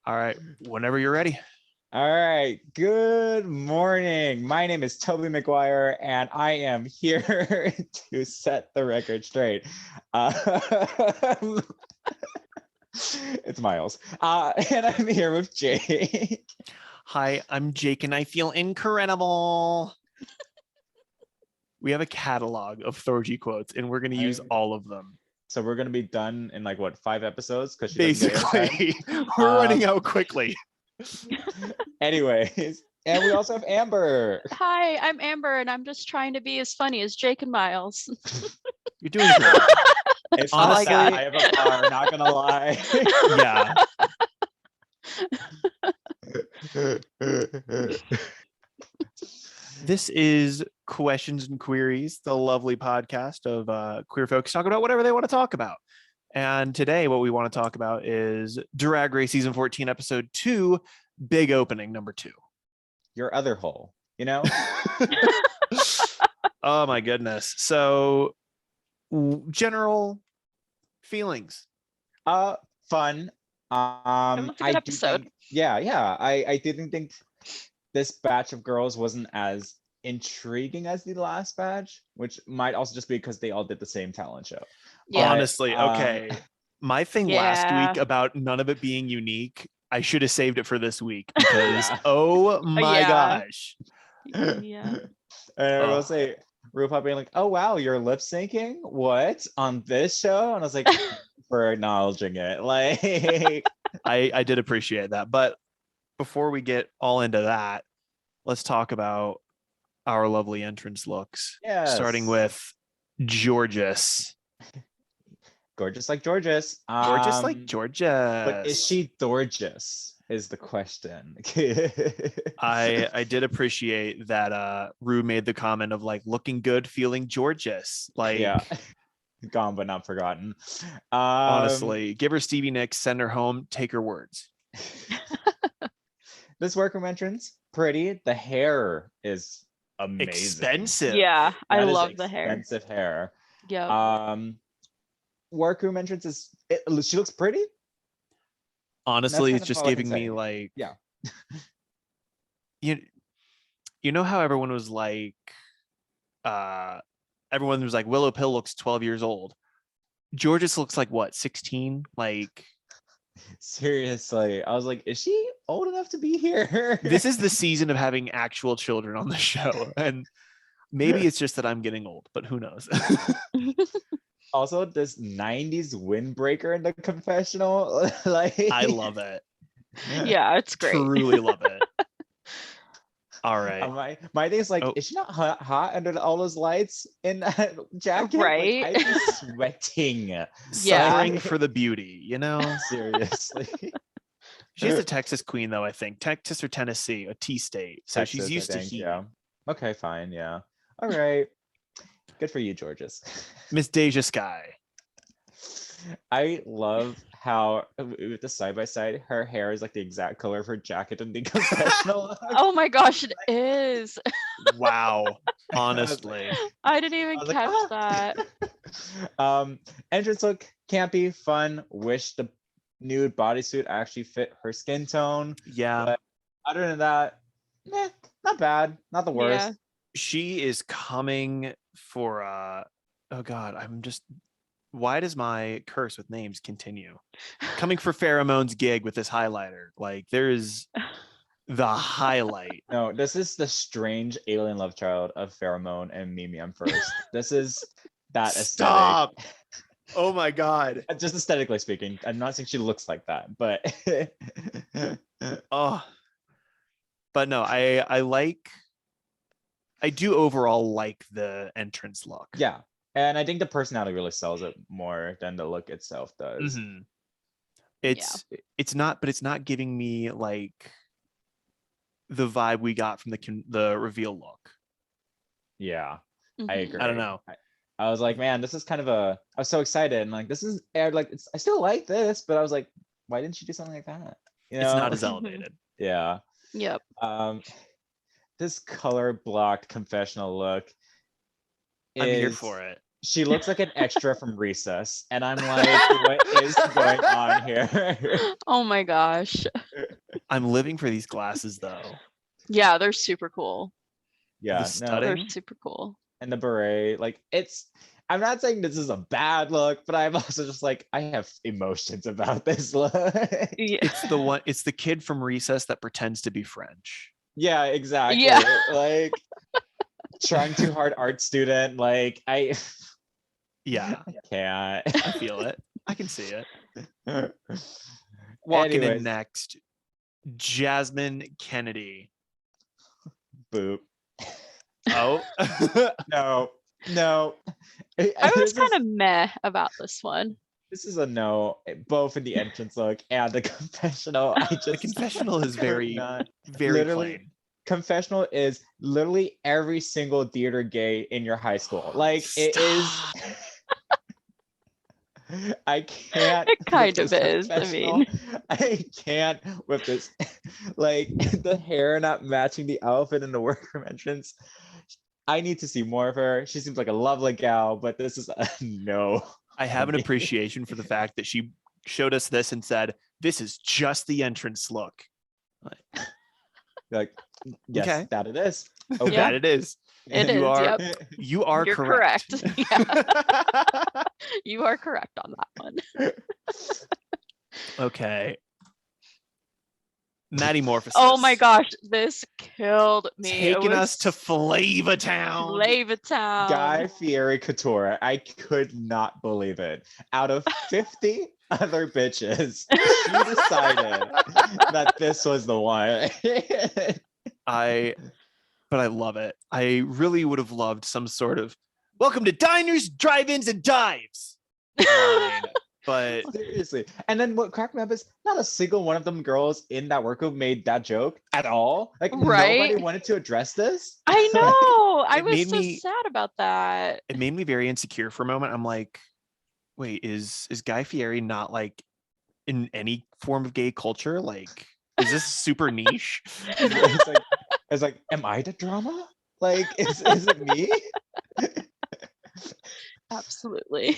All right, whenever you're ready. All right. Good morning. My name is Toby McGuire, and I am here to set the record straight. It's Miles. And I'm here with Jake. Hi, I'm Jake, and I feel incredible. We have a catalog of Thorgy quotes, and we're going to use all of them. So we're going to be done in 5 episodes? Because basically, we're running out quickly. Anyways, and we also have Amber. Hi, I'm Amber, and I'm just trying to be as funny as Jake and Miles. You're doing great. It's honestly, I have a bar, not gonna lie. Yeah. This is Questions and Queer-ies, the lovely podcast of queer folks talk about whatever they want to talk about. And today, what we want to talk about is Drag Race Season 14, Episode 2, Big Opening, Number 2. Your other hole, you know? Oh, my goodness. So, general feelings. Fun. It was a good episode. I didn't think this batch of girls wasn't as intriguing as the last batch, which might also just be because they all did the same talent show. Yeah. Honestly, okay. My thing last week about none of it being unique, I should have saved it for this week because oh my gosh. Yeah. And I will say RuPaul being like, oh wow, you're lip syncing? What? On this show? And I was like, for acknowledging it. Like I did appreciate that. But before we get all into that, let's talk about our lovely entrance looks. Yes. Starting with Gorgeous. Gorgeous like Gorgeous. Gorgeous like Gorgeous. But is she gorgeous? Is the question. I did appreciate that Rue made the comment of like looking good, feeling gorgeous. Like gone but not forgotten. Honestly, give her Stevie Nicks, send her home, take her words. This workroom entrance, pretty. The hair is amazing. Expensive. Yeah, I love the hair. Expensive hair. Yeah. Workroom entrance she looks pretty. Honestly, it's just giving me like you know how everyone was like Willow Pill looks 12 years old. Gorgeous looks like what, 16? Like seriously, I was like, is she old enough to be here? This is the season of having actual children on the show, and maybe it's just that I'm getting old, but who knows. Also, this 90s windbreaker in the confessional, like I love it. Yeah, it's great. Truly love it. All right. My thing is like, is she not hot under all those lights in that jacket? Right. Like, I'd be sweating. Suffering for the beauty, you know? Seriously. She's a Texas queen, though, I think. Texas or Tennessee, a T-state. So Texas, she's used to heat. Yeah. Okay, fine. Yeah. All right. Good for you, Gorgeous. Miss Deja Sky. I love how with the side by side, her hair is like the exact color of her jacket in the confessional. Oh my gosh, it is. Wow. Honestly. I didn't even catch that. Entrance look campy, fun. Wish the nude bodysuit actually fit her skin tone. Yeah. But other than that, not bad. Not the worst. Yeah. She is coming for oh god, why does my curse with names continue? Coming for Pheromone's gig with this highlighter. Like there's the highlight. No, this is the strange alien love child of Pheromone and Mimi I'm First. This is that aesthetic. Stop. Oh my god. Just aesthetically speaking. I'm not saying she looks like that, but but no, I do overall like the entrance look. Yeah. And I think the personality really sells it more than the look itself does. Mm-hmm. It's not giving me like the vibe we got from the reveal look. Yeah, Mm-hmm. I agree. I don't know. I was like, man, this is kind of I was so excited and like this is like I still like this, but I was like, why didn't you do something like that? You know? It's not as elevated. Yeah. Yep. This color blocked confessional look. I'm here for it. She looks like an extra from Recess, and I'm like, what is going on here? Oh my gosh. I'm living for these glasses though. Yeah, they're super cool. Yeah, The no, They're studding. super cool. and the beret, like I'm not saying this is a bad look, but I'm also just like I have emotions about this look. Yeah. It's the kid from Recess that pretends to be French. Yeah, exactly. Yeah. Like trying too hard art student. Like Yeah, I can't. I feel it. I can see it. Walking in Anyways, next, Jasmine Kennedy. boop. Oh, No, no. I was This is- kind of meh about this one. This is a no, both in the entrance look and the confessional. I just the confessional is could very, not. very Literally, plain. confessional is literally every single theater gay in your high school. Like it is. Stop. I can't. It with kind of this is. I confessional. mean, I can't with this. Like the hair not matching the outfit in the workroom entrance. I need to see more of her. She seems like a lovely gal, but this is a no. I have an me. appreciation for the fact that she showed us this and said, "This is just the entrance look." Like, yes, Okay. that it is. Yeah. That it is. it You is. are- Yep. You are You're correct. Yeah. You are correct on that one. Okay. Maddie Morphosis. Oh my gosh, this killed me. Taking us to Flava Town. Flavatown. Guy Fieri Couture. I could not believe it. Out of 50 other bitches, she decided that this was the one. But I love it. I really would have loved some sort of welcome to diners, drive-ins, and dives line. But Seriously. And then what cracked me up is not a single one of them girls in that workroom made that joke at all. Like Right? nobody wanted to address this. I know. I It was made so me- sad about that. it made me very insecure for a moment. I'm like, wait, is Guy Fieri not like in any form of gay culture? Like, is this super niche? It's like, am I the drama? Like, is it me? Absolutely.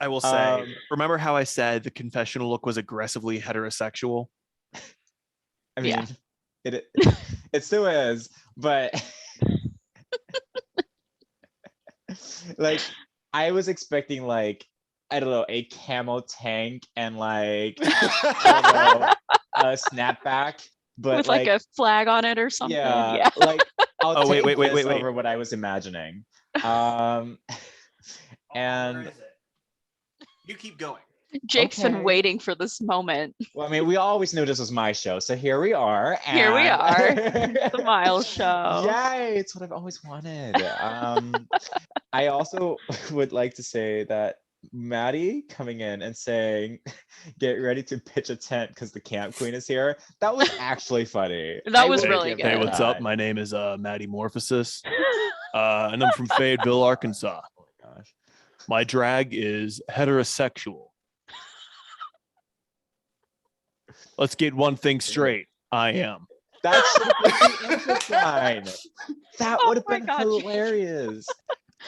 I will say, Um, remember how I said the confessional look was aggressively heterosexual? I mean, Yeah. it still is, but like I was expecting like I don't know a camo tank and like I don't know a snapback, but With like a flag on it or something. yeah, like I'll Oh, wait, take wait, this wait. over what I was imagining. And you keep going. Jake's Okay. been waiting for this moment. well, I mean, we always knew this was my show, so here we are. Here we and- are. The Miles Show. Yay! It's what I've always wanted. I also would like to say that Maddie coming in and saying, "Get ready to pitch a tent because the camp queen is here." That was actually funny. That I was will really give good. Hey, her what's up? that. My name is Maddie Morphosis, and I'm from Fayetteville, Arkansas. Oh my gosh. My drag is heterosexual. Let's get one thing straight. I am. That should have been the intro line. That Oh would have my been God. hilarious.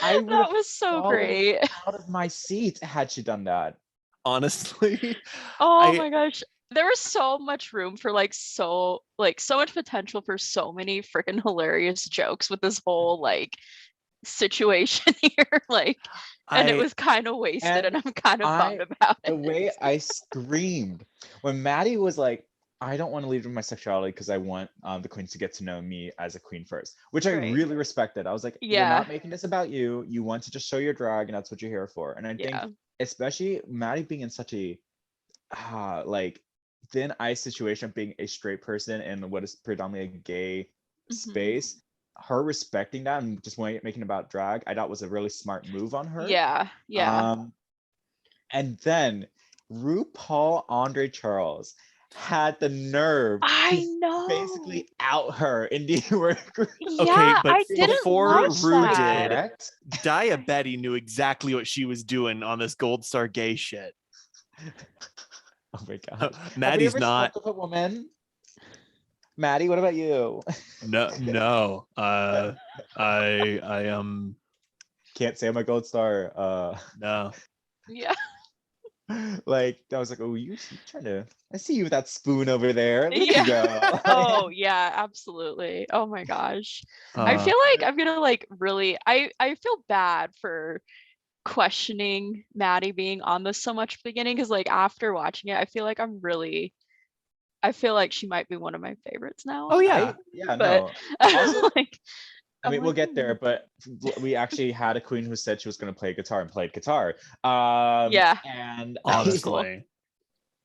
I would That have was so fallen great. out of my seat had she done that. Honestly, Oh I- my gosh. There was so much room for so much potential for so many freaking hilarious jokes with this whole like situation here. And it was kind of wasted, and I'm kind of bummed about The it. way I screamed when Maddie was like, "I don't want to lead with my sexuality because I want the queens to get to know me as a queen first," which I Right. really respected. I was like, "You're Yeah. not making this about you. You want to just show your drag, and that's what you're here for." And I Yeah. think, especially Maddie being in such a like thin ice situation of being a straight person in what is predominantly a gay Mhm. space, her respecting that and just making it about drag, I thought was a really smart move on her. Yeah. Yeah. And then RuPaul Andre Charles had the nerve I to know. basically out her in the workroom. Yeah, but I didn't before like Ru that. did, Correct? Diabetti knew exactly what she was doing on this Gold Star gay shit. Oh my god. Have we Maddie's ever not. slept with a woman? Maddie, what about you? No. I Can't say I'm a gold star. no. Yeah. Like I was like, oh, you trying to? I see you with that spoon over there. Look Yeah. at you go. Oh yeah, absolutely. Oh my gosh. I Uh, feel like I'm gonna like really I feel bad for questioning Maddie being on this so much at the beginning because like after watching it, I feel like she might be one of my favorites now. oh yeah. Yeah, But no. Also, like I I'm mean, we'll like, get there, "Hmm." but we actually had a queen who said she was going to play guitar and played guitar. Yeah. And That was cool. Honestly.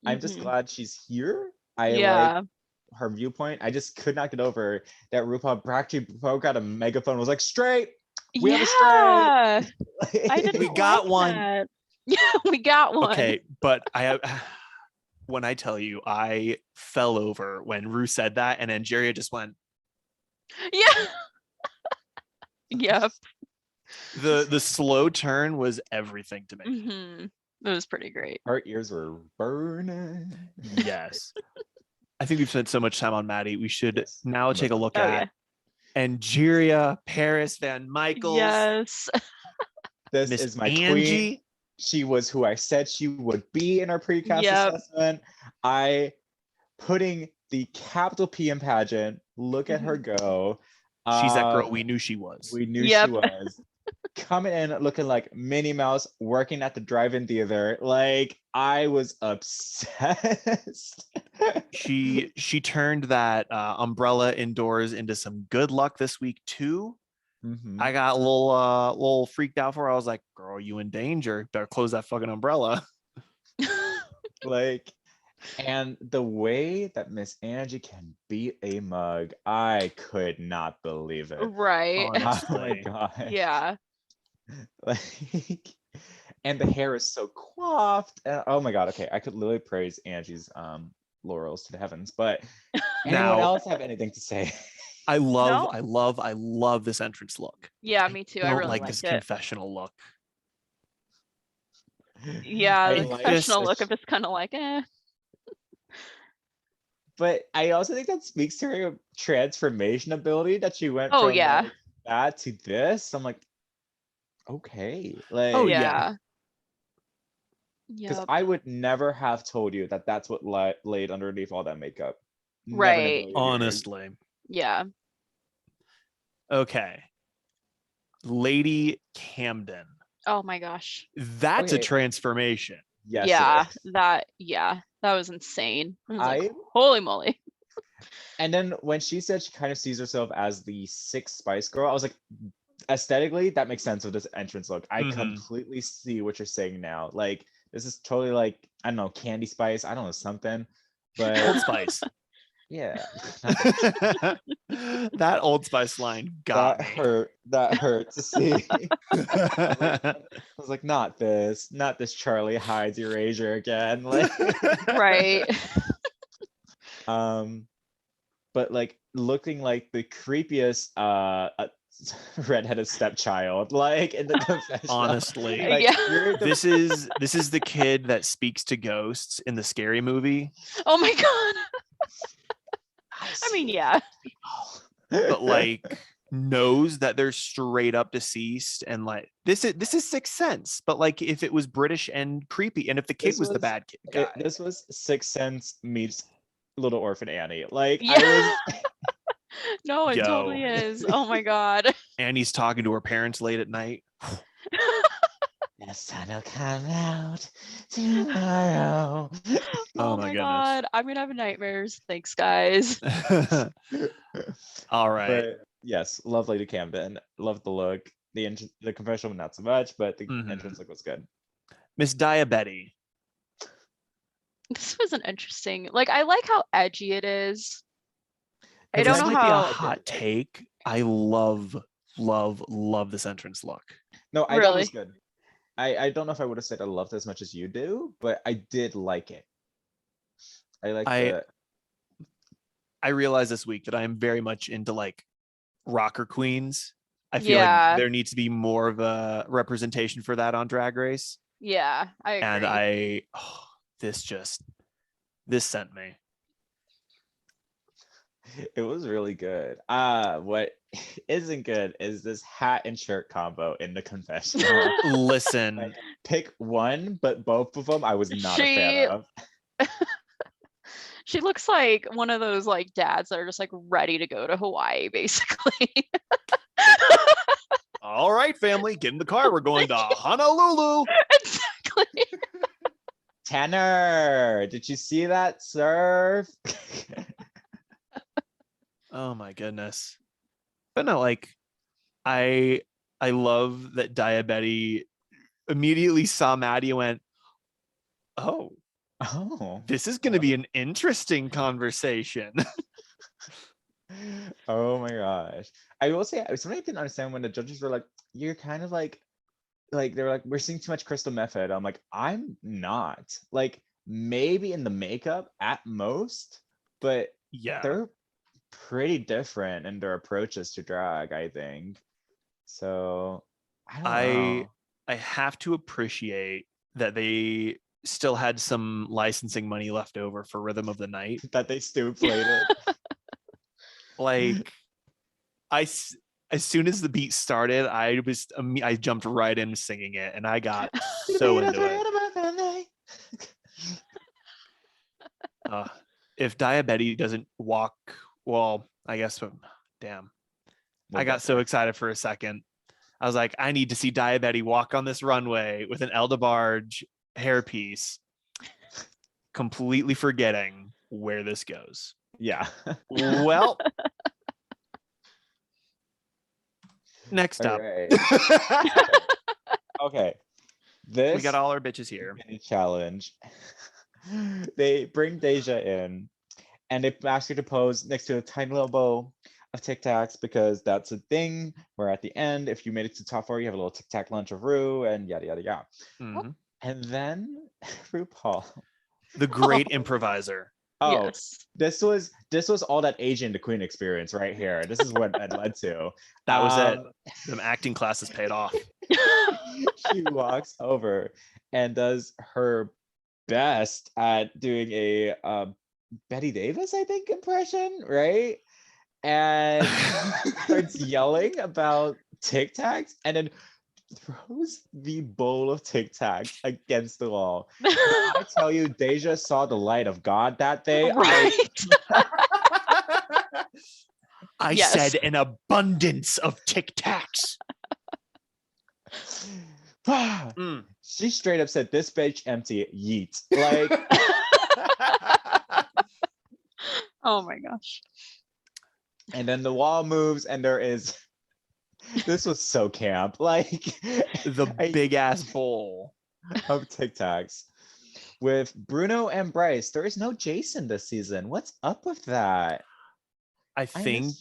I'm just Mhm. glad she's here. I like Yeah. her viewpoint. I just could not get over that RuPaul actually broke out a megaphone, was like, straight, we have a Yeah. straight. I didn't We like got one. that. Yeah, we got one. Okay, but when I tell you, I fell over when Rue said that, and Angeria just went. Yeah. Yep. The slow turn was everything to me. Mm-hmm. It was pretty great. Our ears were burning. Yes. I think we've spent so much time on Maddie. We should Yes. now take a look Oh, at Angeria Paris Van Michaels, Yes. This Miss is my queen. Angie. She was who I said she would be in our precast Yep. assessment. Putting the capital P in pageant. Look at her go. She's that girl we knew she was. We knew Yep. she was. Coming in looking like Minnie Mouse, working at the drive-in theater. Like I was obsessed. She turned that umbrella indoors into some good luck this week too. Mhm. I got a little freaked out for her. I was like, girl, you in danger. Better close that fucking umbrella. Like, and the way that Miss Angie can beat a mug, I could not believe it. Right. Oh my Honestly. god. Yeah. Like, and the hair is so coiffed. And, oh my god. Okay, I could literally praise Angie's laurels to the heavens. But anyone Now, else have anything to say? I No. love this entrance look. Yeah, me too. I Don't really like liked this it. confessional look. Yeah, I the like confessional this. look of it's kind of like, eh. But I also think that speaks to her transformation ability that she went Oh from yeah. like that to this. I'm like, okay, like, Oh, yeah. because Yep. I would never have told you that that's what laid underneath all that makeup. Never in a Right. million years. Honestly. Yeah. Okay. Lady Camden. Oh my gosh. That's a Okay. transformation. Yes, yeah. it is. That was insane. I was like, I holy moly. and then when she said she kind of sees herself as the sixth Spice Girl, I was like, aesthetically, that makes sense with this entrance look. I Mhm. completely see what you're saying now. Like, this is totally like, I don't know, Candy Spice, I don't know, something. But Old Spice. yeah, That Old Spice line got that me. hurt. That hurt to see. I was like, not this Charlie Hides erasure again. Like, Right. but like looking like the creepiest redheaded stepchild, like in the confessional. Honestly. Like, Yeah. you're the- This is the kid that speaks to ghosts in the Scary Movie, Oh my god. I mean, yeah. but like knows that they're straight up deceased, and like this is Sixth Sense, but like if it was British and creepy, and if the kid This was the was- bad kid guy. this was Sixth Sense meets Little Orphan Annie. Like, Yeah. I was No, it totally Yo. is. Oh my god. Annie's talking to her parents late at night. the sun will come out tomorrow. Oh my goodness. god. I'm gonna have nightmares. Thanks, guys. All right. But yes, love Lady Camden. Love the look. The confessional not so much, but the Mhm. entrance look was good. Miss Diabetti. This was an interesting, like, I like how edgy it is. I This don't know might be a how. hot take. I love this entrance look. No, I thought it Really? was good. I don't know if I would have said I loved it as much as you do, but I did like it. I like the I realized this week that I am very much into like rocker queens. I feel Yeah. like there needs to be more of a representation for that on Drag Race. Yeah, I agree. And this sent me. It was really good. What isn't good is this hat and shirt combo in the confessional. Listen, Like, pick one, but both of them I was not a She fan of. she looks like one of those like dads that are just like ready to go to Hawaii, basically. all right, family, get in the car. We're going to Honolulu. Exactly. Tanner, did you see that surf? Oh my goodness. But no, like I love that Diabetti immediately saw Maddie and went, oh, Oh. this is going to be an interesting conversation. Oh my gosh. I will say something I didn't understand when the judges were like, you're kind of like they were like, we're seeing too much crystal method. I'm like, I'm not. Like, maybe in the makeup at most, but Yeah. they're pretty different in their approaches to drag, I think. So I don't know. I have to appreciate that they still had some licensing money left over for Rhythm of the Night. That they still played it. Like as soon as the beat started, I jumped right in singing it, and I got so into it. If Diabetti doesn't walk, well, I guess, damn. I got so excited for a second. I was like, I need to see Diabetti walk on this runway with an El DeBarge hairpiece, completely forgetting where this goes. Yeah. Well, next up. Right. Okay. This We got all our bitches here. mini challenge. They bring Deja in and they ask her to pose next to a tiny little bowl of Tic Tacs because that's a thing where at the end, if you made it to top 4, you have a little Tic Tac lunch of Rue and yada yada yada. Mm-hmm. And then RuPaul, the great improviser. Oh, yes. this was all that Asian the Queen experience right here. This is what it led to. That was it. Them acting classes paid off. She walks over and does her best at doing a Betty Davis, I think, impression, right? And starts yelling about Tic Tacs and then throws the bowl of Tic Tacs against the wall. I tell you, Deja saw the light of God that day. Right. I Yes. said an abundance of Tic Tacs. She straight up said, "This bitch empty, yeet." Like, oh my gosh. and then the wall moves, and there is. This was so camp, like the big ass bowl of Tic Tacs with Bruno and Bryce. There is no Jason this season. What's up with that? I think,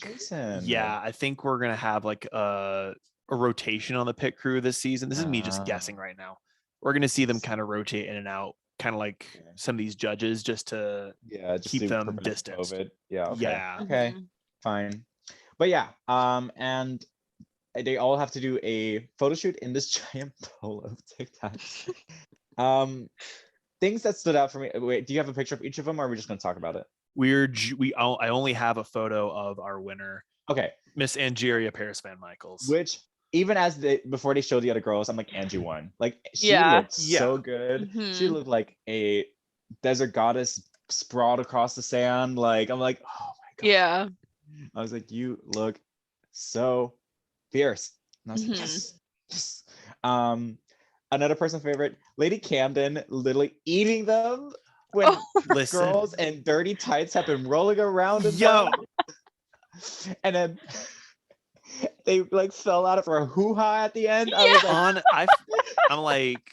yeah, I think we're gonna have like a rotation on the pit crew this season. This is me just guessing right now. We're gonna see them kind of rotate in and out, kind of like some of these judges, just to just keep them distanced. COVID. Yeah. Okay. Yeah. Okay. Mhm. Fine. But yeah. And they all have to do a photo shoot in this giant bowl of Tic Tacs. Things that stood out for me. Wait, do you have a picture of each of them, or are we just gonna talk about it? I only have a photo of our winner. Okay. Miss Angeria Paris Van Michaels. Which even before they showed the other girls, I'm like, Angie won. Like, she Yeah. looked so good. She Mhm. looked like a desert goddess sprawled across the sand. Like, I'm like, oh my god. Yeah. I was like, you look so fierce. And I was like, Mhm. yes, yes. Another personal favorite, Lady Camden, literally eating them when Listen, girls in dirty tights have been rolling around in yo, them. And then they like fell out of her hoo-ha at the end. Yeah. I was like, I'm like,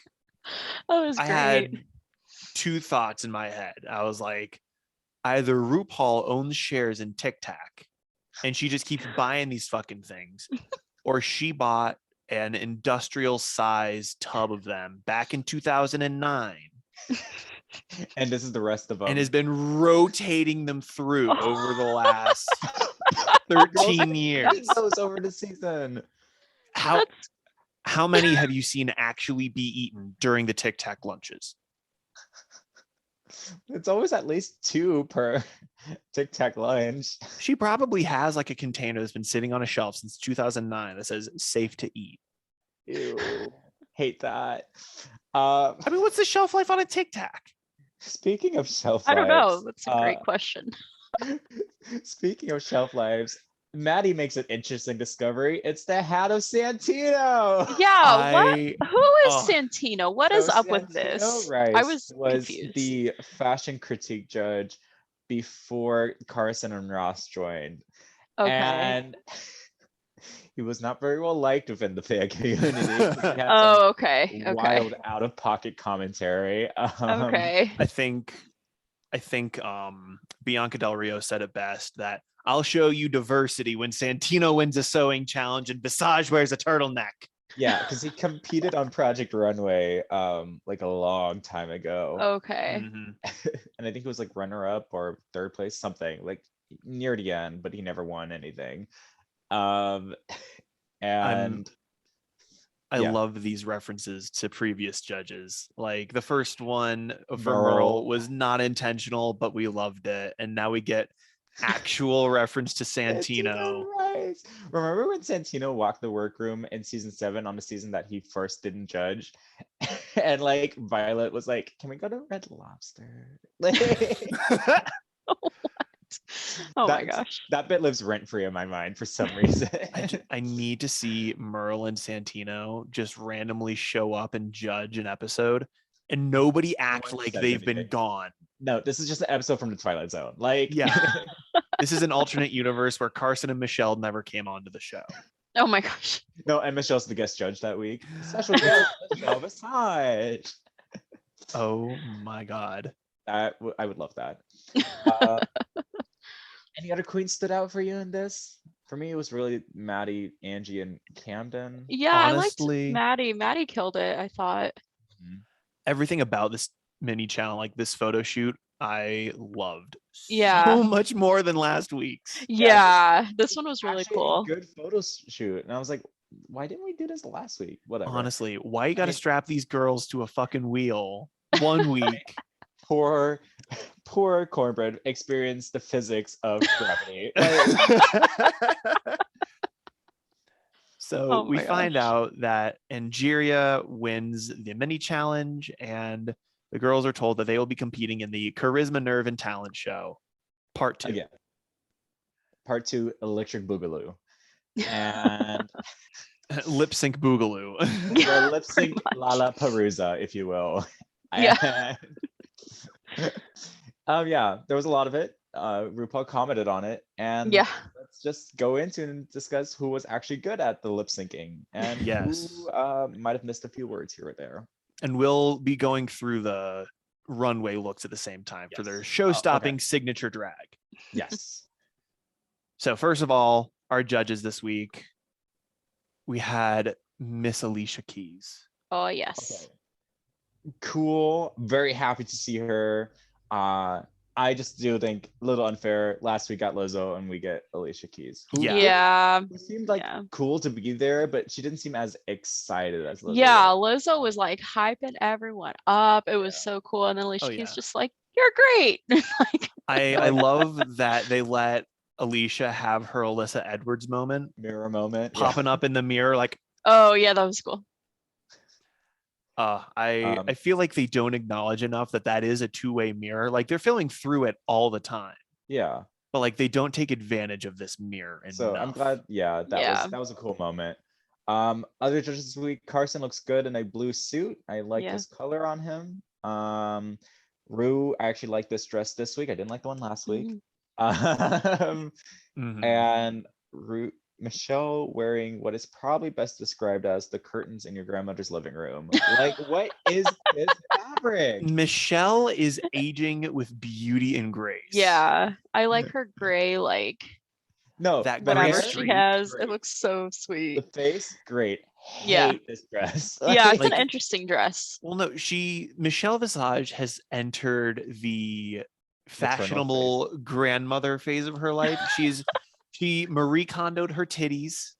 That was I great. had two thoughts in my head. I was like, either RuPaul owns shares in Tic Tac and she just keeps buying these fucking things, or she bought an industrial size tub of them back in 2009 and this is the rest of them. and has been rotating them through over the last 13 years. Those over the season. How many have you seen actually be eaten during the Tic Tac lunches? It's always at least 2 per Tic Tac lunch. She probably has like a container that's been sitting on a shelf since 2009 that says safe to eat. Ew. Hate that. I mean, what's the shelf life on a Tic Tac? Speaking of shelf I don't know. lives, That's a great question. speaking of shelf lives, Maddie makes an interesting discovery. It's the hat of Santino. Yeah, what? Who is oh. Santino? What is So up with Santino this? Rice I was confused. the fashion critique judge before Carson and Ross joined. Okay. And he was not very well liked within the fan community. He had some Oh, okay. wild out of pocket commentary. Okay. I think Bianca Del Rio said it best that I'll show you diversity when Santino wins a sewing challenge and Visage wears a turtleneck. Yeah, because he competed on Project Runway like a long time ago. Okay. Mhm. And I think it was like runner up or 3rd place, something like near the end, but he never won anything. And I yeah. love these references to previous judges. Like the first one for Merle. Merle was not intentional, but we loved it. And now we get actual reference to Santino. Rice. Remember when Santino walked the workroom in season 7 on the season that he first didn't judge? And like Violet was like, can we go to Red Lobster? Like, Oh my gosh. That bit lives rent free in my mind for some reason. I need to see Merle and Santino just randomly show up and judge an episode and nobody act like they've been gone. No, this is just an episode from the Twilight Zone. Like, yeah. This is an alternate universe where Carson and Michelle never came onto the show. Oh my gosh. No, and Michelle's the guest judge that week. Special guest, Michelle Visage. Oh my God. I would love that. Any other queens stood out for you in this? For me, it was really Maddie, Angie, and Camden. Yeah, honestly, I liked Maddie. Maddie killed it, I thought. Everything about this mini challenge, like this photo shoot, I loved Yeah. so much more than last week's. Yeah, this one was really Actually, cool. Good photo shoot. And I was like, why didn't we do this last week? Whatever. Honestly, why you got to strap these girls to a fucking wheel 1 week? Poor Cornbread experienced the physics of gravity. So we find out that Angeria wins the mini challenge, and the girls are told that they will be competing in the Charisma, Nerve, and Talent Show, Part 2. Again. Part 2, Electric Boogaloo. And Lip sync Boogaloo. the lip sync Lollapalooza, if you will. Yeah. Yeah, there was a lot of it. RuPaul commented on it, and yeah, let's just go into and discuss who was actually good at the lip syncing and yes, who might have missed a few words here or there. And we'll be going through the runway looks at the same time for their show-stopping signature drag. Yes. So first of all, our judges this week, we had Miss Alicia Keys. Oh yes. Okay. Cool. Very happy to see her. I just do think a little unfair. Last week got Lizzo and we get Alicia Keys. Yeah. It seemed like cool to be there, but she didn't seem as excited as Lizzo. Yeah, Lizzo was like hyping everyone up. It was so cool. And then Alicia Keys just like, you're great. Like, I love that they let Alicia have her Alyssa Edwards moment. Mirror moment. Popping up in the mirror like, oh yeah, that was cool. I feel like they don't acknowledge enough that is a two-way mirror. Like they're filming through it all the time. Yeah. But like they don't take advantage of this mirror. So I'm glad. Yeah, that was a cool moment. Other judges this week, Carson looks good in a blue suit. I like his color on him. Rue, I actually like this dress this week. I didn't like the one last week. And Michelle wearing what is probably best described as the curtains in your grandmother's living room. Like, what is this fabric? Michelle is aging with beauty and grace. Yeah, I like her gray, like that whatever she has. Great. It looks so sweet. The face, great. Hate this dress. Yeah, it's an interesting dress. Well, no, Michelle Visage has entered the fashionable grandmother phase of her life. She Marie Kondo'd her titties.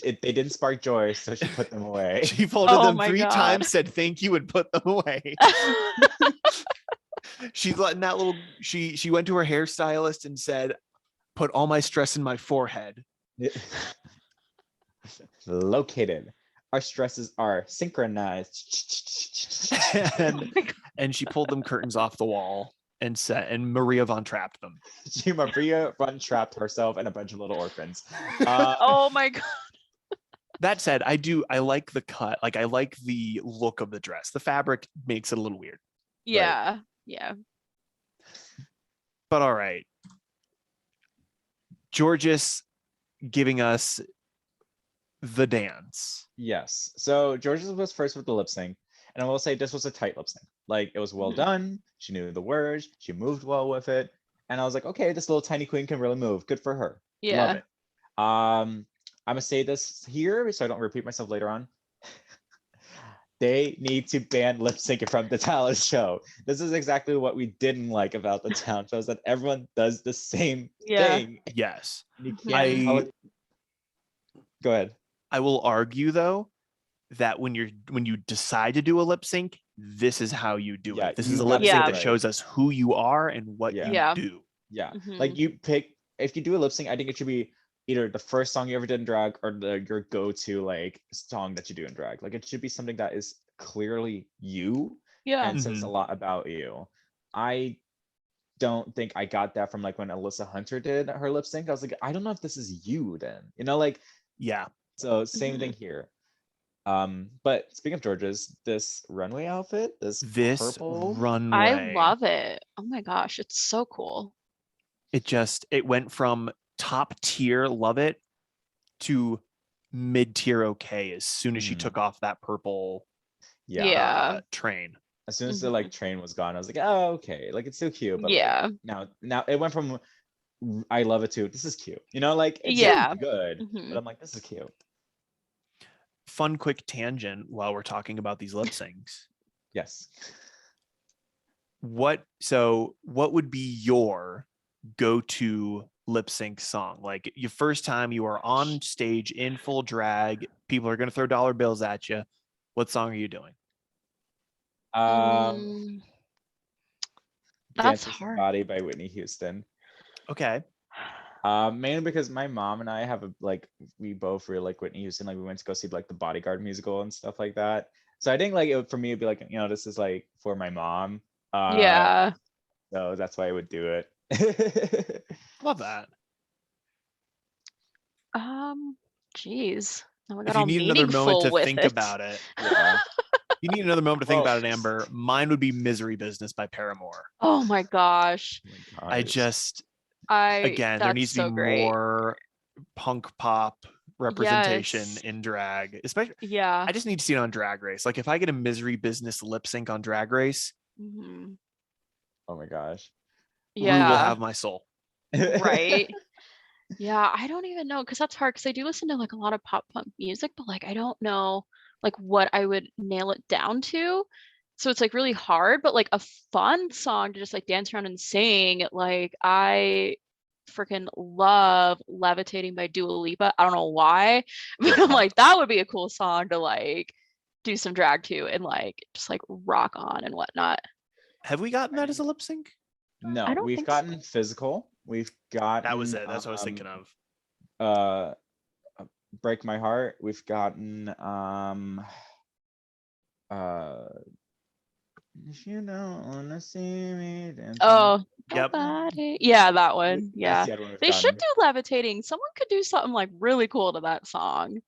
They didn't spark joy, so she put them away. She folded them 3 times, said thank you, and put them away. She's letting that little. She went to her hairstylist and said, "Put all my stress in my forehead." Located. Our stresses are synchronized. and she pulled them curtains off the wall and Maria Von trapped them. Maria Von trapped herself and a bunch of little orphans. Oh my god. That said, I like the cut. Like I like the look of the dress. The fabric makes it a little weird. Yeah. Right. Yeah. But all right. Georges giving us the dance. Yes. So Georges was first with the lip sync. And I will say this was a tight lip sync. Like it was well done. She knew the words. She moved well with it. And I was like, okay, this little tiny queen can really move. Good for her. Yeah. Love it. I'm gonna say this here so I don't repeat myself later on. They need to ban lip syncing from the talent show. This is exactly what we didn't like about the talent show, is that everyone does the same thing. Yes. You can't Go ahead. I will argue though that when you decide to do a lip sync, this is how you do it. This is a lip sync that shows us who you are and what you do. Yeah. Like you pick, if you do a lip sync, I think it should be either the first song you ever did in drag or your go-to like song that you do in drag. Like it should be something that is clearly you and says a lot about you. I don't think I got that from like when Alyssa Hunter did her lip sync. I was like, I don't know if this is you then. You know, like so same thing here. But speaking of Georges, this runway outfit, this purple runway, I love it. Oh my gosh, it's so cool. It went from top tier, love it, to mid tier okay as soon as she took off that purple train. As soon as the like train was gone, I was like, oh, okay, like it's so cute. But like, now it went from I love it to this is cute. You know, like it's good, but I'm like, this is cute. Fun quick tangent while we're talking about these lip syncs. Yes. What would be your go-to lip sync song? Like your first time you are on stage in full drag, people are going to throw dollar bills at you. What song are you doing? That's hard. Body by Whitney Houston. Okay. Mainly because my mom and I have we both really like Whitney Houston. Like we went to go see like the Bodyguard musical and stuff like that. So I think like for me it'd be like, you know, this is like for my mom. So that's why I would do it. Love that. Geez. Oh my God, if you need another moment to think about it. You need another moment to think about it, Amber. Mine would be Misery Business by Paramore. Oh my gosh. Again, there needs to be more punk pop representation in drag. Especially I just need to see it on Drag Race. Like if I get a Misery Business lip sync on Drag Race. Oh my gosh. Rue will have my soul. Right. Yeah, I don't even know, because that's hard, because I do listen to like a lot of pop punk music, but like I don't know like what I would nail it down to. So it's like really hard, but like a fun song to just like dance around and sing. Like I freaking love Levitating by Dua Lipa. I don't know why, but I'm like, that would be a cool song to like do some drag to and like just like rock on and whatnot. Have we gotten that as a lip sync? No, we've gotten Physical. We've got that was it. That's what I was thinking of. Break My Heart. We've gotten if you don't wanna see me dancing. Yeah, that one. Yeah, they should do Levitating. Someone could do something like really cool to that song.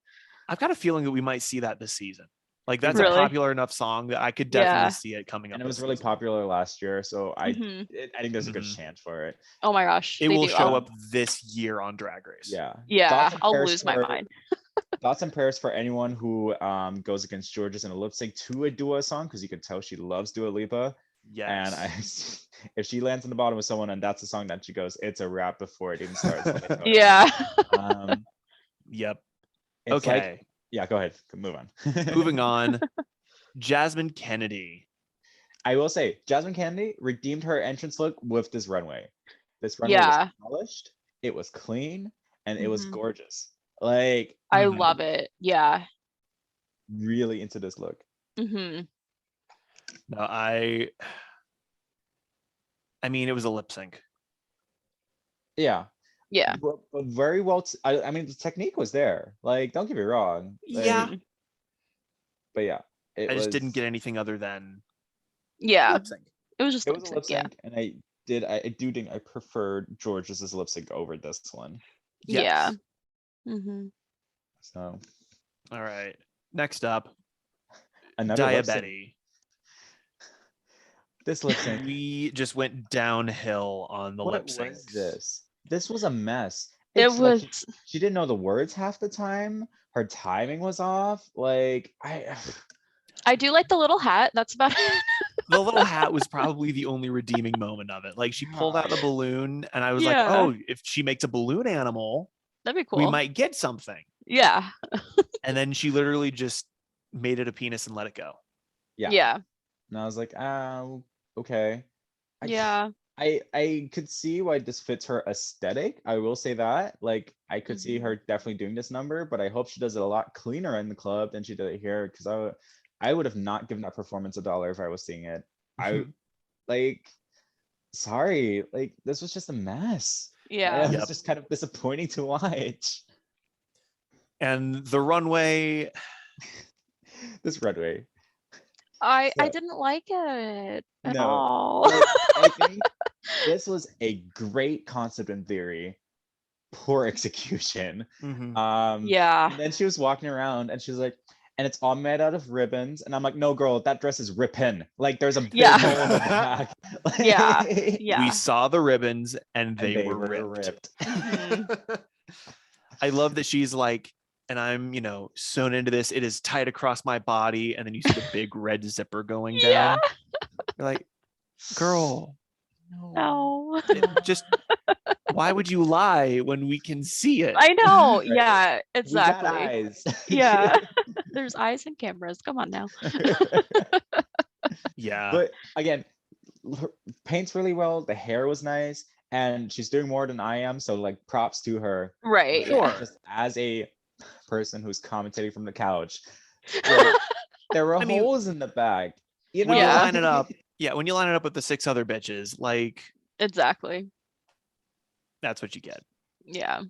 I've got a feeling that we might see that this season. Like that's a popular enough song that I could definitely see it coming up. And it was really popular last year, so I think there's a good chance for it. Oh my gosh, it will show up this year on Drag Race. Yeah, I'll lose my mind. Thoughts and prayers for anyone who goes against Georges in a lip sync to a Dua song, because you can tell she loves Dua Lipa. Yes. And if she lands on the bottom with someone and that's the song that she goes, it's a wrap before it even starts. Yep. Okay. Go ahead. Move on. Moving on. Jasmine Kennedy. I will say, Jasmine Kennedy redeemed her entrance look with this runway. This runway was polished, it was clean, and it was gorgeous. Like I love it. Yeah. Really into this look. No, I I mean, it was a lip sync. Yeah. Yeah. But very well. I mean, the technique was there. Like, don't get me wrong. Yeah. Like, but yeah, I just didn't get anything other than Yeah. lip sync. It was just it lip was a sync. lip Yeah. sync, and I do think I preferred George's lip sync over this one. Yeah. Yes. Mm-hmm. So All right. Next up, another lip sync. Diabetes. This lip sync. We just went downhill on the What lip was syncs. this? This was a mess. It It's like was. she didn't know the words half the time. Her timing was off. Like I do like the little hat. That's about it. The little hat was probably the only redeeming moment of it. Like she pulled out the balloon, and I was like, Yeah. "Oh, if she makes a balloon animal, That'd be cool. we might get something." Yeah. And then she literally just made it a penis and let it go. Yeah. Yeah. And I was like, okay. Yeah. I could see why this fits her aesthetic. I will say that. Like, I could see her definitely doing this number, but I hope she does it a lot cleaner in the club than she did it here. Because I would have not given that performance $1 if I was seeing it. I like, sorry, like this was just a mess. Yeah. It was just kind of disappointing to watch. And the runway, This runway. I So- didn't like it at No. all. Like, I think this was a great concept in theory, poor execution. Yeah. And then she was walking around and she was like, and it's all made out of ribbons. And I'm like, no, girl, that dress is ripping. Like, there's a big Yeah. hole in the back. Yeah. Like, Yeah. we saw the ribbons, and and they were ripped. Mhm. I love that she's like, and I'm, sewn into this. It is tight across my body, and then you see the big red zipper going down. Yeah. You're like, girl, No. just why would you lie when we can see it? I know. Right. Yeah, We got exactly. eyes. Yeah. There's eyes and cameras. Come on now. Yeah. But again, paints really well. The hair was nice, and she's doing more than I am. So like, props to her. Right. Sure. Just as a person who's commentating from the couch, like, there were I mean, holes in the back. You know, when you Yeah. line it up, when you line it up with the 6 other bitches, like, Exactly. that's what you get. Yeah.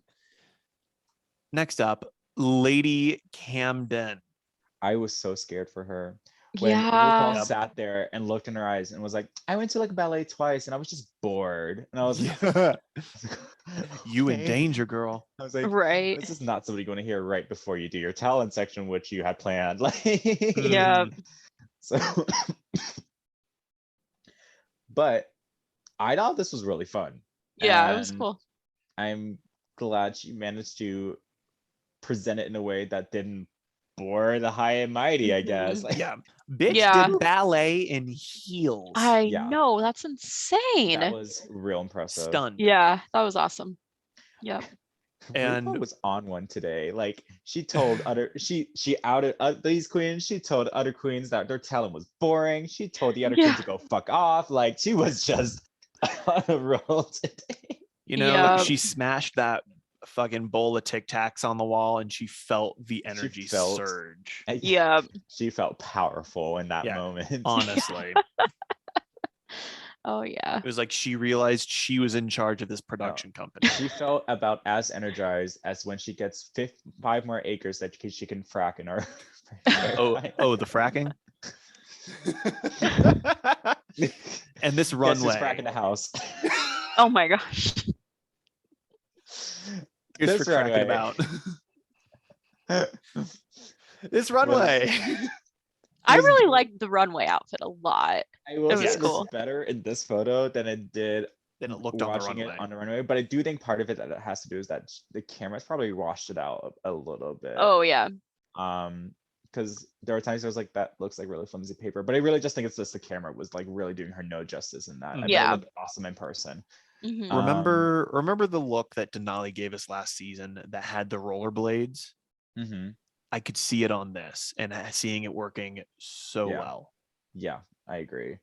Next up, Lady Camden. I was so scared for her. When Yeah. RuPaul sat there and looked in her eyes and was like, I went to like ballet twice and I was just bored. And I was like, You in "Okay." danger, girl. I was like, Right. this is not somebody going to hear right before you do your talent section, which you had planned. Like, Yeah. so, but I thought this was really fun. Yeah. It was And cool. I'm glad she managed to present it in a way that didn't bore the high and mighty, I guess. Like, Yeah. Bitch Yeah. did ballet in heels. I Yeah. know. That's insane. that was real impressive. Stunned. Yeah. That was awesome. Yep. And- RuPaul was on one today. Like, she told she outed these queens. She told other queens that their talent was boring. She told the other queens to go fuck off. Like, she was just on a roll today. Yeah. She smashed that fucking bowl of Tic Tacs on the wall, and she felt the energy felt- surge. Yeah. She felt powerful in that Yeah. moment. Honestly, Oh yeah. it was like she realized she was in charge of this production company. She felt about as energized as when she gets 5 more acres that she can frack in her. Oh, the fracking. And this Guess who's runway. fracking the house? Oh my gosh. Here's This for cracking runway. about. This runway. I was- really liked the runway outfit a lot. I will It say was it cool. was better in this photo than it did Then it looked on the watching runway. it on the runway. But I do think part of it that it has to do is that the cameras probably washed it out a little bit. Oh yeah. Because there are times I was like, that looks like really flimsy paper. But I really just think it's just the camera was like really doing her no justice in that. I bet Yeah. it looked awesome in person. Mhm. Remember the look that Denali gave us last season that had the rollerblades? Mm-hmm. I could see it on this, and seeing it working so Yeah. well. Yeah, I agree.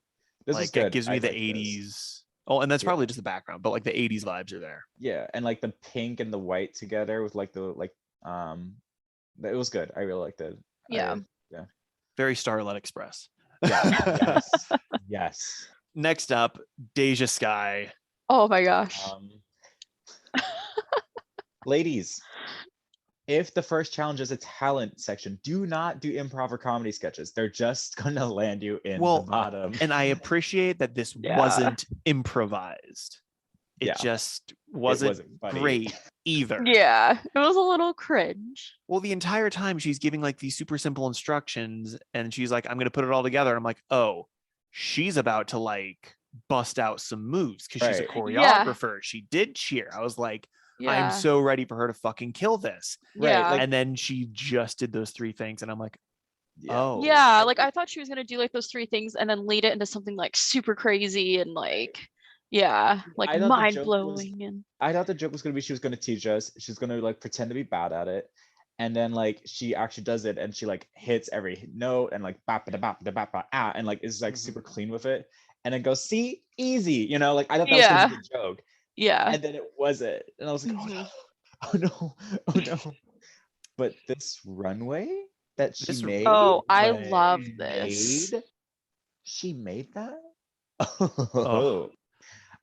This Like is good. it gives I me the like this. 80s. Oh, and that's Yeah. probably just the background, but like the 80s vibes are there. Yeah, and like the pink and the white together with like it was good. I really liked it. Yeah. Very Starlight Express. Yeah. Yes. Yes. Next up, Deja Sky. Oh my gosh. Ladies, if the first challenge is a talent section, do not do improv or comedy sketches. They're just gonna land you in the bottom. And I appreciate that this Yeah. wasn't improvised. It just wasn't funny. great either. Yeah, it was a little cringe. Well, the entire time she's giving like these super simple instructions and she's like, I'm going to put it all together. I'm like, oh, she's about to like bust out some moves because she's a choreographer. She did cheer. I was like, I'm so ready for her to fucking kill this. Yeah. Like, and then she just did those 3 things. And I'm like, oh. Yeah, like I thought she was going to do like those 3 things and then lead it into something like super crazy and like, like mind blowing. And I thought the joke was going to be she was going to teach us. She's going to like pretend to be bad at it. And then like she actually does it and she like hits every note and like bop da bop da bop ah and like is like super clean with it. And then goes, see, easy, you know, like I thought that was gonna be the joke. Yeah. And then it wasn't. And I was like, oh no. But this runway that she made. Oh, I love this. She made that?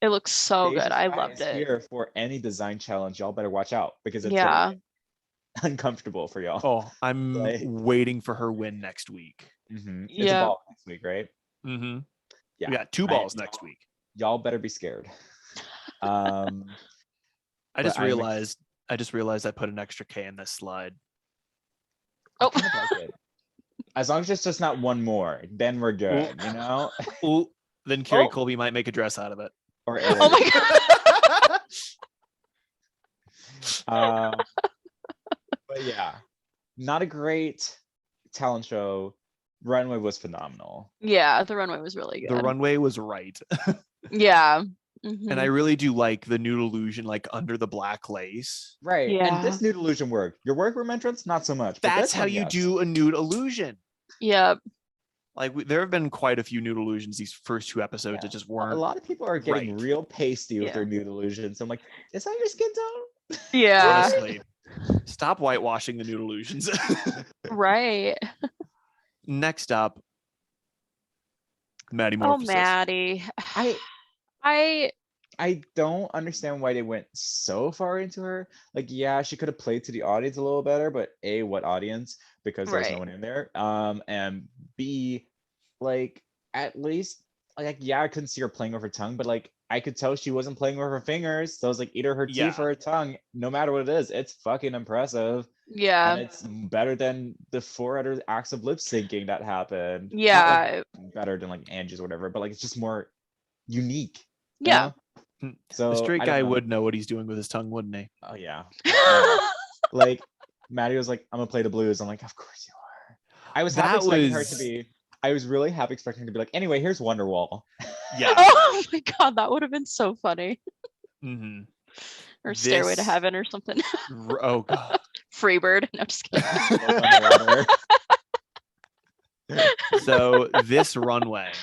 It looks so good. I loved it. Here for any design challenge, y'all better watch out because it's uncomfortable for y'all. Oh, I'm waiting for her win next week. It's a ball next week, right? Yeah, we got 2 balls next week. Y'all better be scared. I just realized I put an extra K in this slide. Oh. As long as it's just not one more, then we're good, you know? Ooh, then Carrie Colby might make a dress out of it. Or oh my god. But yeah, not a great talent show. Runway was phenomenal. Yeah, the runway was really good. The runway was right. Yeah. And I really do like the nude illusion like under the black lace. Right. And this nude illusion worked. Your workroom entrance, not so much. That's how you do a nude illusion. Yeah. Like there have been quite a few nude illusions these first 2 episodes that just weren't. A lot of people are getting real pasty with their nude illusions. I'm like, is that your skin tone? Yeah. Honestly, stop whitewashing the nude illusions. Right. Next up, Maddie Oh, Morphosis. Maddie. I don't understand why they went so far into her. Like, yeah, she could have played to the audience a little better, but A, what audience? Because there's no one in there. And B, like, at least, like, yeah, I couldn't see her playing with her tongue, but like, I could tell she wasn't playing with her fingers. So I was like, either her teeth or her tongue, no matter what it is, it's fucking impressive. Yeah. And it's better than the 4 other acts of lip syncing that happened. Yeah. Not, like, better than like Angie's or whatever, but like, it's just more unique. Yeah. So the straight guy would know what he's doing with his tongue, wouldn't he? Oh yeah. Like Maddie was like, I'm gonna play the blues. I'm like, of course you are. I was half expecting her to be. I was really half expecting her to be like, anyway, here's Wonderwall. Yeah. Oh my god, that would have been so funny. Or Stairway to Heaven or something. Oh god. Freebird. No, just kidding. So this runway.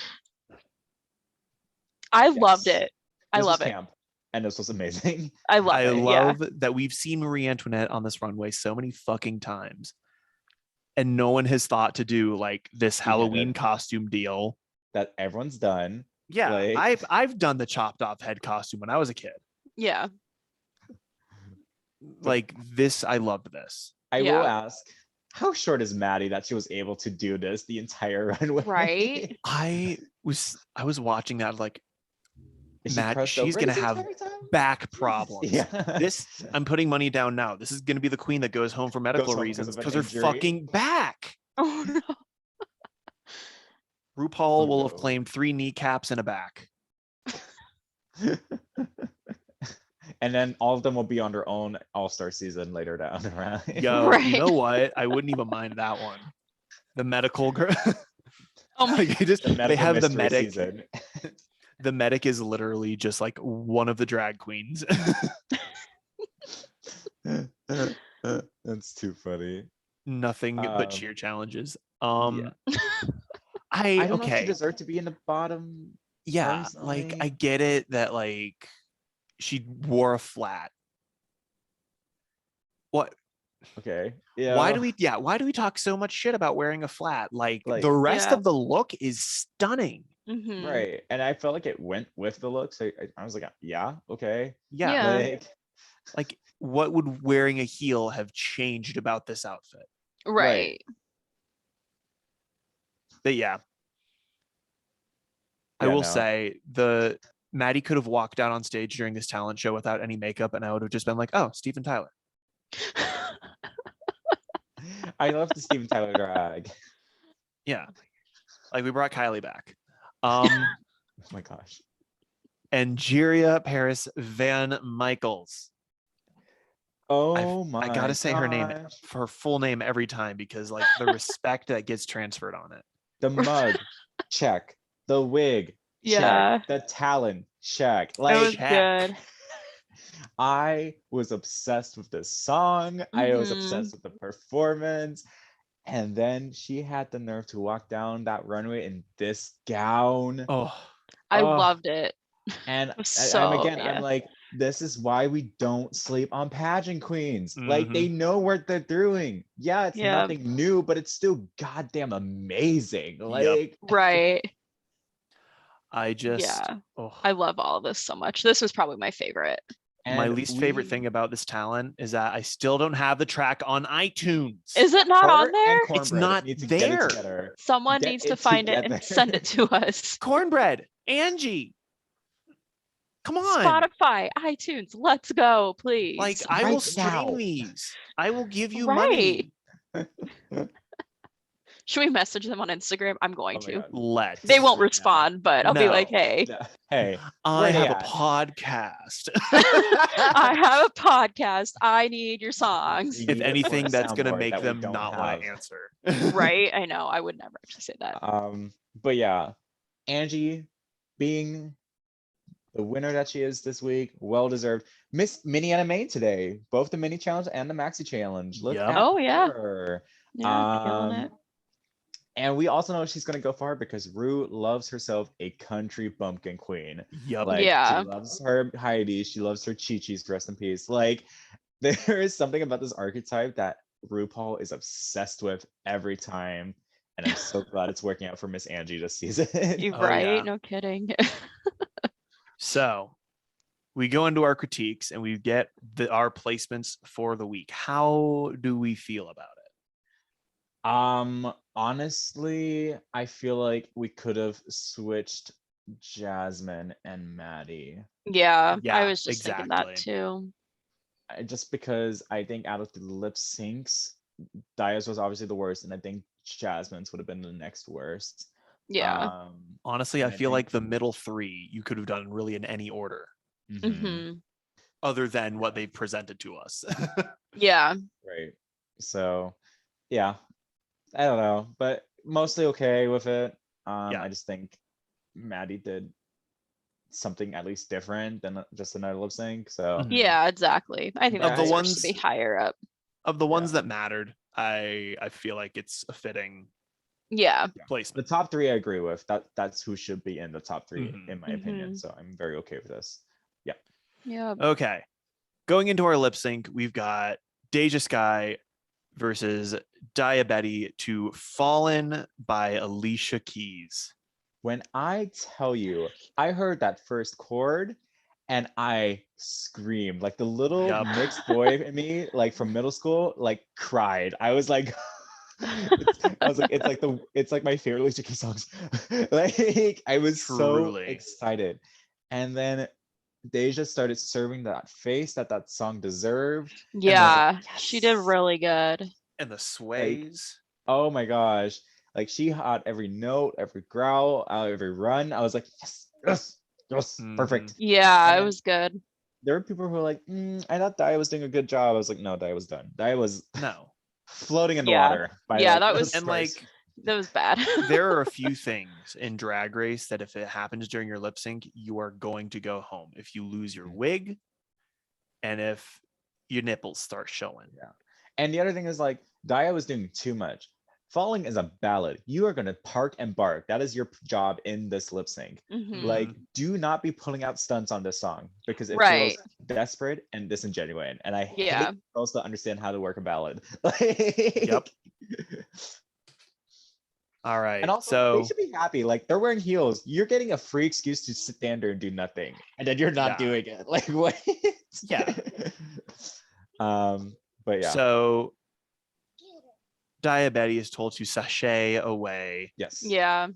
I loved it. I love it. Camp, and this was amazing. I love that we've seen Marie Antoinette on this runway so many fucking times. And no one has thought to do like this Halloween costume deal. That everyone's done. Yeah, like, I've done the chopped off head costume when I was a kid. Yeah. Like this, I loved this. I will ask, how short is Maddie that she was able to do this the entire runway? Right. I was watching that like, Matt, she's gonna have time? back problems. Yeah. This, I'm putting money down now. This is gonna be the queen that goes home for medical reasons because her fucking back. Oh no. RuPaul will have claimed 3 kneecaps and a back. And then all of them will be on their own all-star season later down the line. Yo, you know what? I wouldn't even mind that one. The medical girl. Oh my they have the medic. Season. The medic is literally just like one of the drag queens. That's too funny. Nothing but cheer challenges. I don't know if she deserved to be in the bottom. Yeah, personally. like I get it that like she wore a flat. What? Okay. Yeah. Why do we talk so much shit about wearing a flat? Like the rest of the look is stunning. Right. And I felt like it went with the look. So I was like, yeah, okay. Yeah. Yeah. Like, what would wearing a heel have changed about this outfit? Right. But yeah, I Yeah, will no. say Maddie could have walked out on stage during this talent show without any makeup, and I would have just been like, "Oh, Steven Tyler." I love the Steven Tyler drag. Yeah, like we brought Kylie back. Oh my gosh. Angeria Paris Van Michaels. Oh I my gotta say her name, gosh. her full name every time, because like the respect that gets transferred on it. The mug, check. The wig, Yeah. check. The talent, check. It was Like, Check. good. I was obsessed with this song. I was obsessed with the performance. And then she had the nerve to walk down that runway in this gown. Oh, I Oh, loved it. and It was I'm so I'm like, this is why we don't sleep on pageant queens. Like, Mhm. they know what they're doing. Yeah, it's Yeah. nothing new, but it's still goddamn amazing. Yep. Like, right. I just Yeah. oh. I love all this so much. This was probably my favorite. My and least favorite thing about this talent is that I still don't have the track on iTunes. Is it not her on and there? Cornbread It's not need to there. Get it together. Someone Get needs to it find it together. and send it to us. Cornbread, Angie. Come on. Spotify, iTunes, let's go, please. Like, I will Right stream now. these. I will give you Right. money. Should we message them on Instagram? I'm going Oh my to. God. Let's. They won't Yeah. respond, but I'll be like, No. hey, No. Hey, I where they have a at? podcast. I have a podcast. I need your songs. We If need it for anything, a that's gonna soundboard make that we them don't not want have. to answer. Right? I know. I would never actually say that. But yeah, Angie being the winner that she is this week, well deserved. Miss Mini and Main today, both the mini challenge and the maxi challenge. Look Yep. at Oh, yeah. her. Yeah, killing it. And we also know she's gonna go far because Rue loves herself a country bumpkin queen. Yep. Like, Yeah. she loves her Heidi, she loves her Chi-Chi's, rest in peace. Like, there is something about this archetype that RuPaul is obsessed with every time. And I'm so glad it's working out for Miss Angie this season. You're Oh, right. yeah. No kidding. So we go into our critiques and we get our placements for the week. How do we feel about it? Honestly, I feel like we could have switched Jasmine and Maddie. Yeah, Yeah, I was just thinking that exactly. too. Just because I think out of the lip syncs, Daya's was obviously the worst, and I think Jasmine's would have been the next worst. Yeah. Honestly, I and I feel like think- the middle three you could have done really in any order hmm other than what they've presented to us. Yeah. Right. So, yeah, I don't know, but mostly okay with it. Yeah. I just think Maddie did something at least different than just another lip sync. So, Mhm. Yeah, exactly. I think Of that the deserves to be ones- higher up. Of the ones Yeah. that mattered, I feel like it's a fitting Yeah. the placement. top three I agree with. That's who should be in the top 3 Mhm. in my opinion. So I'm very okay with this. Yeah. Okay. Going into our lip sync, we've got Deja Sky versus Diabetti to Fallen by Alicia Keys. When I tell you, I heard that first chord and I screamed. Like, the little Yup. mixed boy in me, like from middle school, like cried. I was like, it's like my favorite Alicia Keys songs. Like, I was so Truly. excited. And then Deja started serving that face that song deserved. Yeah. She did "Yes." really good. And the sways. Oh my gosh. Like, she had every note, every growl, every run. I was like, yes, yes, yes, perfect. Yeah, And it then- was good. There were people who were like, I thought Daya was doing a good job. I was like, no, Daya was done. Daya was No. floating in the Yeah. water. By, Yeah, like, that the was- And first- like That was bad. there are a few things in Drag Race that if it happens during your lip sync, you are going to go home. If you lose your wig and if your nipples start showing. Yeah. And the other thing is, like, Daya was doing too much. Falling is a ballad. You are going to park and bark. That is your job in this lip sync. Mhm. Like, do not be pulling out stunts on this song because it Right. feels desperate and disingenuous. And I Yeah. hate girls that understand how to work a ballad. Like, Yep. All right. And also, they So should be happy. Like, they're wearing heels. You're getting a free excuse to stand there and do nothing, and then you're not Yeah. doing it. Like, what? Yeah. But yeah. So Diabetes is told to sashay away, Yes. Yeah.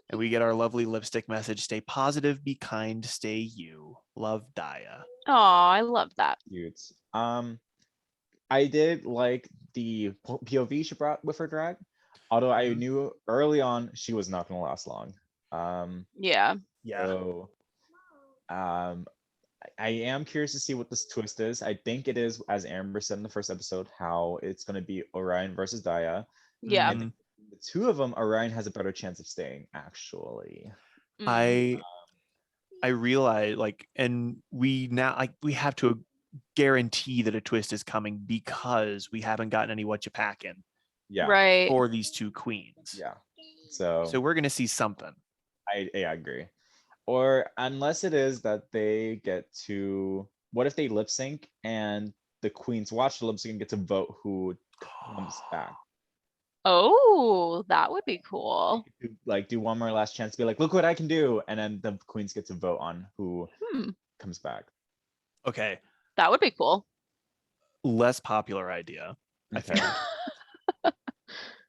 and we get our lovely lipstick message: "Stay positive, be kind, stay you. Love, Dia." Oh, I love that. Cute. I did like the POV she brought with her drag, although I knew early on she was not going to last long. Yeah. Yeah. So, I am curious to see what this twist is. I think it is, as Amber said in the first episode, how it's going to be Orion versus Dia. Yeah. Mhm. The two of them, Orion has a better chance of staying, actually. Mm. I realize, like, and we now, like, we have to guarantee that a twist is coming because we haven't gotten any what you packing Yeah. Right. for these two queens. Yeah. So we're gonna see something. I agree. Or unless it is that they get to, what if they lip sync and the queens watch the lip sync and get to vote who comes back? Oh, that would be cool. Like, do one more last chance to be like, look what I can do, and then the queens get to vote on who comes back. Okay, That would be cool. less popular idea. I Okay. think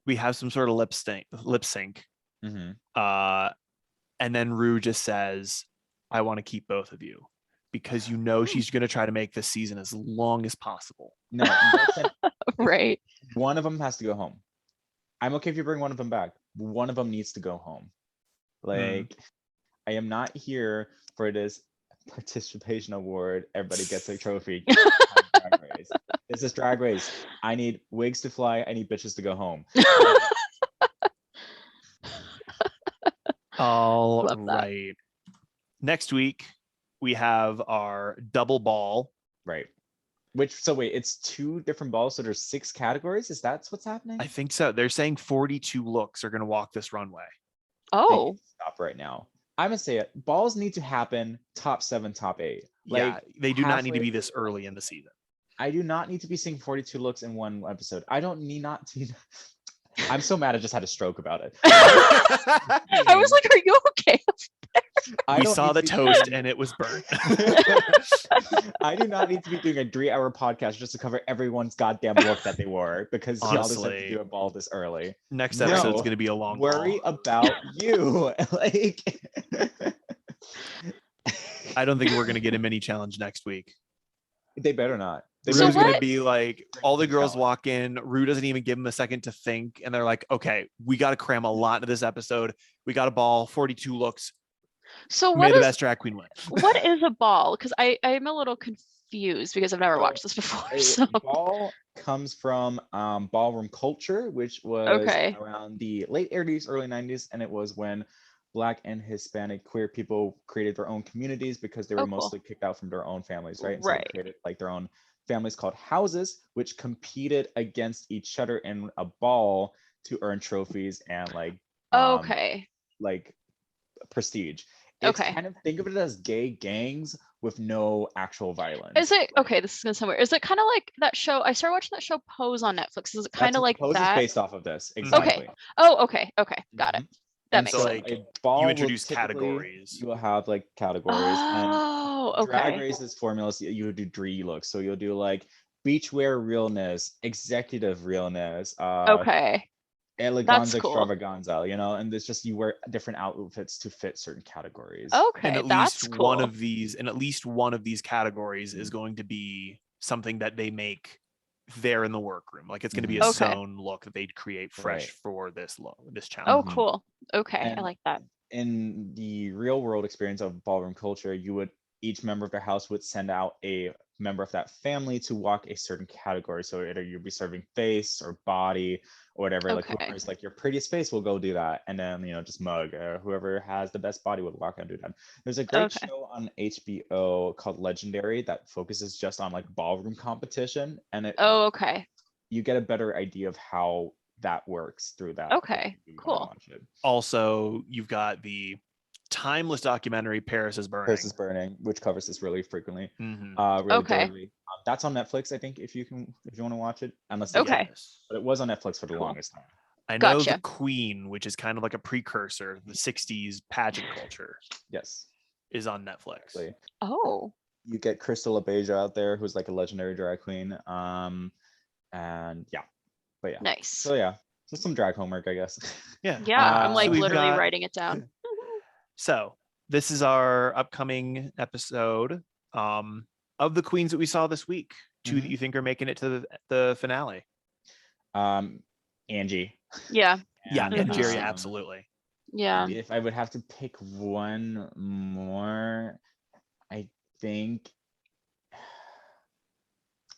we have some sort of lip sync, Mm-hmm. and then Rue just says, "I want to keep both of you," because she's gonna try to make this season as long as possible. No, Right. one of them has to go home. I'm okay if you bring one of them back. One of them needs to go home. Like, I am not here for this participation award. Everybody gets a trophy. Drag Race. This is Drag Race. I need wigs to fly. I need bitches to go home. All Love that. right. Next week we have our double ball. Right. So wait, it's 2 different balls, so there's 6 categories. Is that what's happening? I think so. They're saying 42 looks are going to walk this runway. They need Oh, to stop right now. I'm gonna say it. Balls need to happen top 7, top 8. Yeah, they do not need to halfway be this early in the season. I do not need to be seeing 42 looks in one episode. I don't need not to. I'm so mad I just had a stroke about it. I was like, are you okay? We saw the toast and it was burnt. I do not need to be doing a 3-hour podcast just to cover everyone's goddamn look that they wore because y'all decided to do a ball this early. Next episode is going to be a long worry ball. about you. Like, I don't think we're going to get a mini challenge next week. they better not. Rue's going to be like, all the girls walk in. Rue doesn't even give them a second to think. And they're like, okay, we got to cram a lot into this episode. We got a ball, 42 looks. So May the best drag queen win. What is a ball? Because I'm a little confused because I've never watched this before. So Ball comes from ballroom culture, which was around the late 80s, early 90s, and it was when Black and Hispanic queer people created their own communities because they were mostly kicked out from their own families, right? And so they created like their own families called houses, which competed against each other in a ball to earn trophies and like like prestige. It's kind of, think of it as gay gangs with no actual violence. Is it okay? This is gonna sound weird. Is it kind of like that show? I started watching that show Pose on Netflix. Is it kind of like Pose that? Is based off of this. Exactly. Okay. Oh, okay. Got it. That makes so sense. Like, a ball you introduce categories. You will have like categories. Oh, and okay. Drag Race's formulas, you would do 3 looks. So you'll do like beachwear realness, executive realness, eleganza extravaganza, you know, and it's just you wear different outfits to fit certain categories. Okay, and at that's least cool. one of these categories is going to be something that they make there in the workroom. Like it's going to be a sewn look that they'd create fresh for this challenge. Oh, cool. Okay, And I like that. In the real world experience of ballroom culture, each member of their house would send out a member of that family to walk a certain category. So either you'll be serving face or body or whatever. Like whoever's like your prettiest face will go do that, and then just mug, or whoever has the best body will walk and do that. There's a great show on HBO called Legendary that focuses just on like ballroom competition, and you get a better idea of how that works through that. Okay, cool. Also, you've got the timeless documentary Paris is Burning, which covers this really frequently. Really that's on Netflix, I think, if you want to watch it, unless but it was on Netflix for the longest time. I know the Gotcha. Queen, which is kind of like a precursor, the 60s pageant culture, Yes. is on Netflix. Exactly. Oh, You get Crystal Abeja out there, who's like a legendary drag queen. And yeah, but yeah. nice. So yeah, just some drag homework, I guess. Yeah. Yeah, I'm like So we've literally got- writing it down. So this is our upcoming episode of the queens that we saw this week. Two that Mhm. you think are making it to the finale. Angie. Yeah, Yeah, And, Nigeria, Mhm. absolutely. yeah. If I would have to pick one more, I think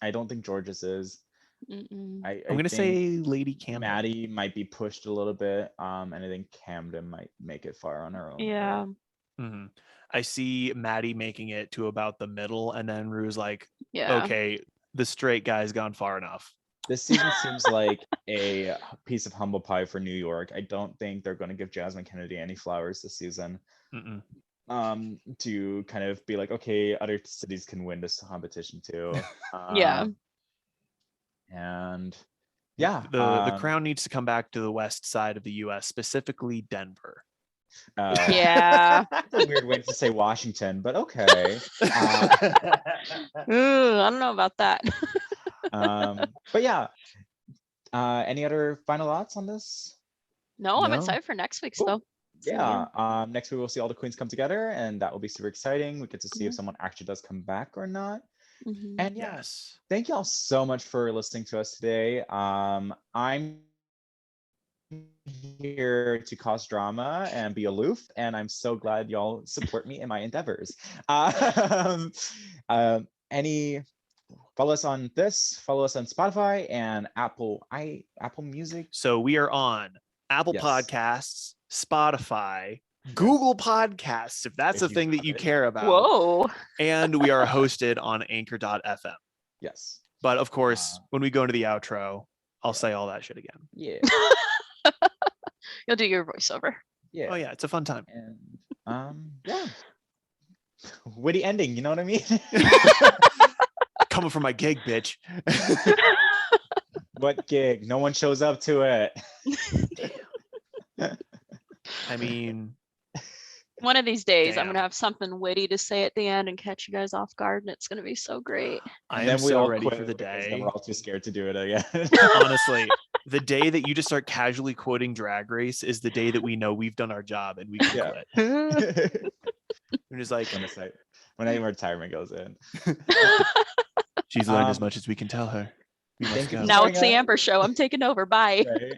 I don't think George's is. Mm-mm. I'm gonna say Lady Camden. Maddie might be pushed a little bit, and I think Camden might make it far on her own. Yeah. Mhm. I see Maddie making it to about the middle, and then Rue's like, Yeah. okay, the straight guy's gone far enough. This season seems like a piece of humble pie for New York. I don't think they're going to give Jasmine Kennedy any flowers this season. Mm-mm. To kind of be like, okay, other cities can win this competition too. Yeah. And yeah, The crown needs to come back to the west side of the US, specifically Denver. Yeah. That's a weird way to say Washington, but okay. Ooh, I don't know about that. But yeah, any other final thoughts on this? No, I'm No. excited for next week's Cool. though. So, Yeah. Next week we'll see all the queens come together, and that will be super exciting. We get to see if Mhm. someone actually does come back or not. Mhm. And yeah, Yes. thank y'all so much for listening to us today. I'm here to cause drama and be aloof, and I'm so glad y'all support me in my endeavors. Any follow us on this, follow us on Spotify and Apple Music. So we are on Apple Yes. Podcasts, Spotify, Google Podcasts, if that's If a you thing that have you it. care about. Whoa. And we are hosted on anchor.fm. Yes. But of course, when we go into the outro, I'll say all that shit again. Yeah. You'll do your voiceover. Yeah. Oh yeah, it's a fun time. And yeah. Witty ending, you know what I mean? Coming from my gig, bitch. What gig? No one shows up to it. I mean, One of these days, I'm Damn. gonna have something witty to say at the end and catch you guys off guard, and it's gonna be so great. I And am then we so all ready quit for the because day. then we're all too scared to do it again. Honestly, the day that you just start casually quoting Drag Race is the day that we know we've done our job and we can Yeah. quit. We're just like, when any retirement goes in. she's learned as Um, much as we can tell her. We must thank you go. for Now it's the supporting us. Amber Show. I'm taking over. Bye. Right.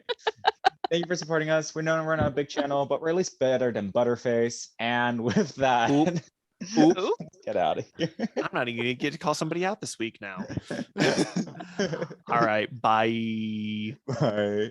Thank you for supporting us. We know we're not a big channel, but we're at least better than Butterface. And with that, Oop. Oop. Ooh. get out of here. I'm not even gonna get to call somebody out this week now. All right, bye. Bye.